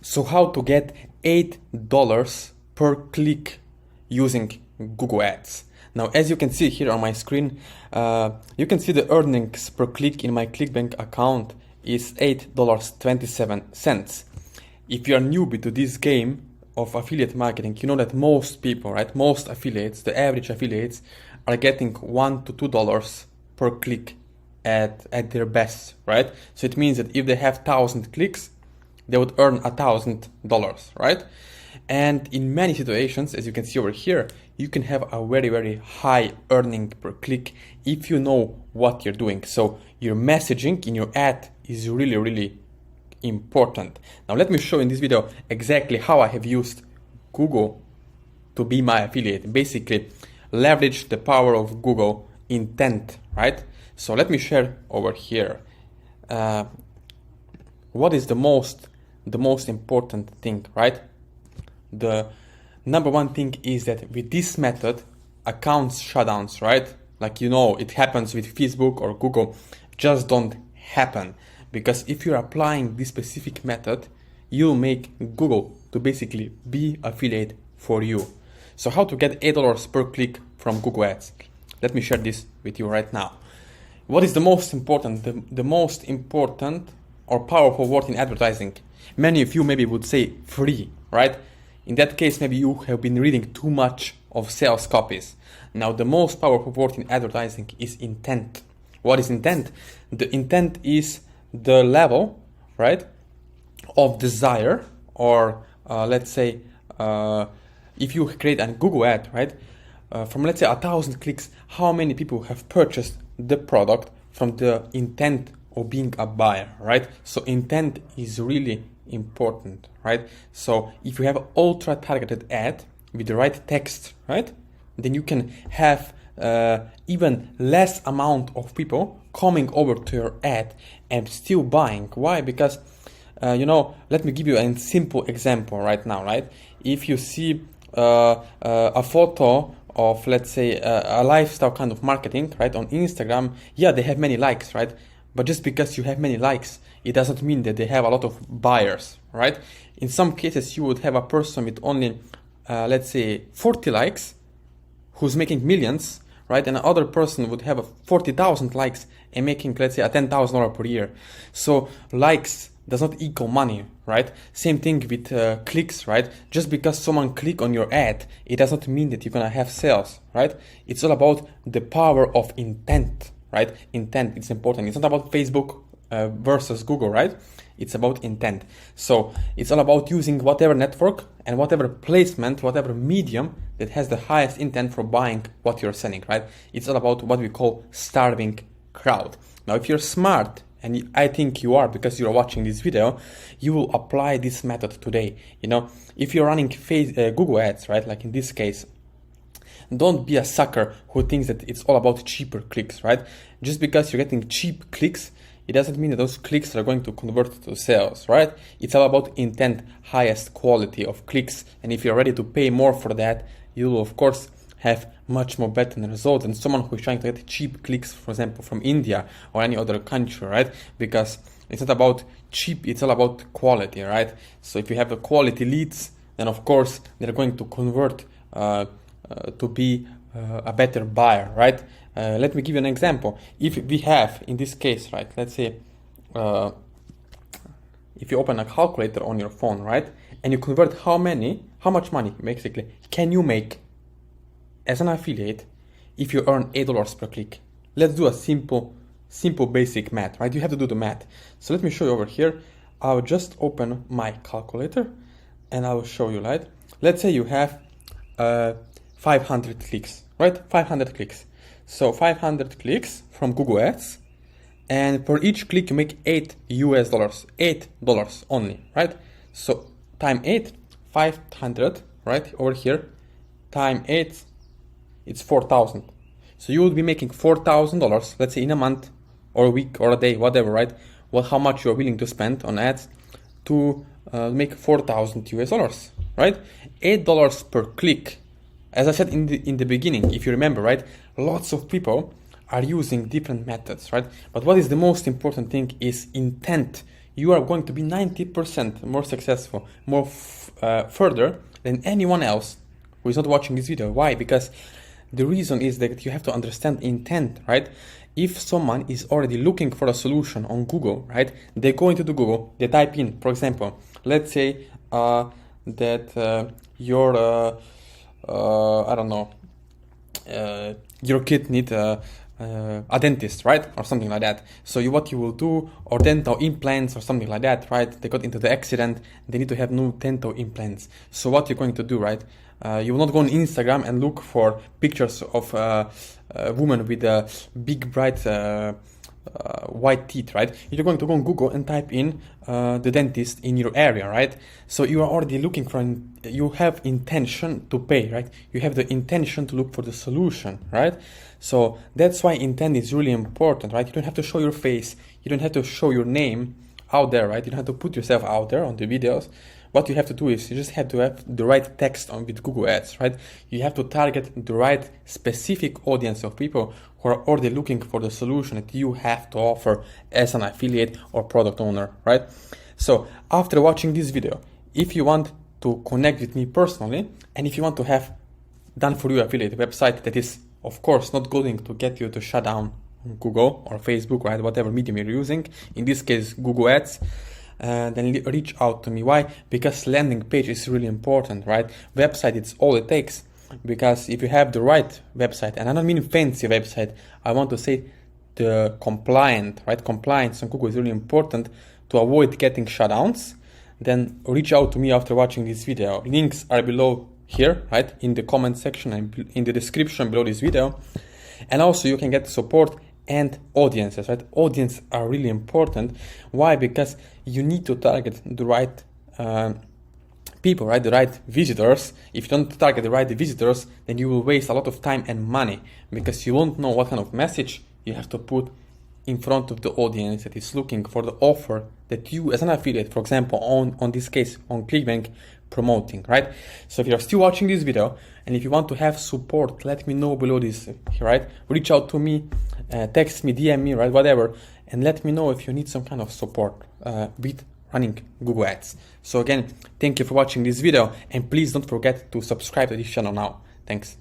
So how to get $8 per click using Google Ads. Now, as you can see here on my screen, you can see the earnings per click in my clickbank account is $8.27. If you are newbie to this game of affiliate marketing, you know that most people, right, most affiliates, the average affiliates, are getting $1 to $2 per click at their best, right? So it means that if they have 1,000 clicks, they would earn $1,000, right? And in many situations, as you can see over here, you can have a very, very high earning per click if you know what you're doing. So your messaging in your ad is really, really important. Now let me show in this video exactly how I have used Google to be my affiliate. Basically, leverage the power of Google intent, right? So let me share over here. What is the most important thing, right? The number one thing is that with this method, accounts shutdowns, right? Like, you know, it happens with Facebook or Google, just don't happen. Because if you're applying this specific method, you'll make Google to basically be affiliate for you. So how to get $8 per click from Google Ads? Let me share this with you right now. What is the most important? The most important or powerful word in advertising? Many of you maybe would say free, right? In that case, maybe you have been reading too much of sales copies. Now, the most powerful word in advertising is intent. What is intent? The intent is the level, right, of desire, or let's say, if you create a Google ad, right, from let's say 1,000 clicks, how many people have purchased the product from the intent of being a buyer, right? So intent is really important, right? So if you have ultra targeted ad with the right text, right, then you can have even less amount of people coming over to your ad and still buying. Why? Because you know, let me give you a simple example right now, right? If you see a photo of, let's say, a lifestyle kind of marketing, right, on Instagram, yeah, they have many likes, right? But just because you have many likes, it doesn't mean that they have a lot of buyers, right? In some cases, you would have a person with only, let's say, 40 likes who's making millions, right? And another person would have 40,000 likes and making, let's say, a $10,000 per year. So likes does not equal money, right? Same thing with clicks, right? Just because someone click on your ad, it does not mean that you're gonna have sales, right? It's all about the power of intent, right? Intent, it's important. It's not about Facebook versus Google, right? It's about intent. So it's all about using whatever network and whatever placement, whatever medium that has the highest intent for buying what you're selling, right? It's all about what we call starving crowd. Now, if you're smart, and I think you are because you're watching this video, you will apply this method today. You know, if you're running Google ads, right? Like in this case, don't be a sucker who thinks that it's all about cheaper clicks, right? Just because you're getting cheap clicks, it doesn't mean that those clicks are going to convert to sales, right? It's all about intent, highest quality of clicks. And if you're ready to pay more for that, you will, of course, have much more better results than someone who is trying to get cheap clicks, for example, from India or any other country, right? Because it's not about cheap, it's all about quality, right? So if you have the quality leads, then of course they're going to convert to be a better buyer, right? Let me give you an example. If we have, in this case, right, let's say, if you open a calculator on your phone, right, and you convert how much money, basically, can you make as an affiliate if you earn $8 per click? Let's do a simple basic math, right? You have to do the math. So let me show you over here. I'll just open my calculator and I will show you, right? Let's say you have 500 clicks, right? 500 clicks. So 500 clicks from Google Ads, and for each click you make $8 only, right? So time 8, 500, right, over here, time 8, it's 4,000. So you would be making $4,000, let's say, in a month or a week or a day, whatever, right? Well, how much you're willing to spend on ads to make $4,000, right? $8 per click. As I said in the beginning, if you remember, right, lots of people are using different methods, right? But what is the most important thing is intent. you are going to be 90% more successful, more further than anyone else who is not watching this video. Why? Because the reason is that you have to understand intent, right? If someone is already looking for a solution on Google, right? They go into the Google, they type in, for example, let's say that your I don't know, your kid need a dentist, right? Or something like that. So what you will do, or dental implants or something like that, right? They got into the accident, they need to have new dental implants. So what you're going to do, right? You will not go on Instagram and look for pictures of a woman with big bright white teeth, right? You're going to go on Google and type in the dentist in your area, right? So you are already looking for, you have intention to pay, right? You have the intention to look for the solution, right? So that's why intent is really important, right? You don't have to show your face, you don't have to show your name out there, right? You don't have to put yourself out there on the videos. What you have to do is you just have to have the right text on with Google Ads, right? You have to target the right specific audience of people who are already looking for the solution that you have to offer as an affiliate or product owner, right? So after watching this video, if you want to connect with me personally, and if you want to have done for you affiliate website that is, of course, not going to get you to shut down Google or Facebook, right? Whatever medium you're using, in this case, Google Ads, then reach out to me. Why? Because landing page is really important, right? Website, it's all it takes. Because if you have the right website, and I don't mean fancy website, I want to say the compliant, right? Compliance on Google is really important to avoid getting shutdowns. Then reach out to me after watching this video. Links are below here, right? In the comment section and in the description below this video. And also you can get support and audiences, right? Audience are really important. Why? Because you need to target the right people, right? The right visitors. If you don't target the right visitors, then you will waste a lot of time and money because you won't know what kind of message you have to put in front of the audience that is looking for the offer that you as an affiliate, for example, on this case, on ClickBank, promoting, right? So if you're still watching this video and if you want to have support, let me know below this, right? Reach out to me, text me, DM me, right? Whatever, and let me know if you need some kind of support with running Google Ads. So again, thank you for watching this video and please don't forget to subscribe to this channel now. Thanks.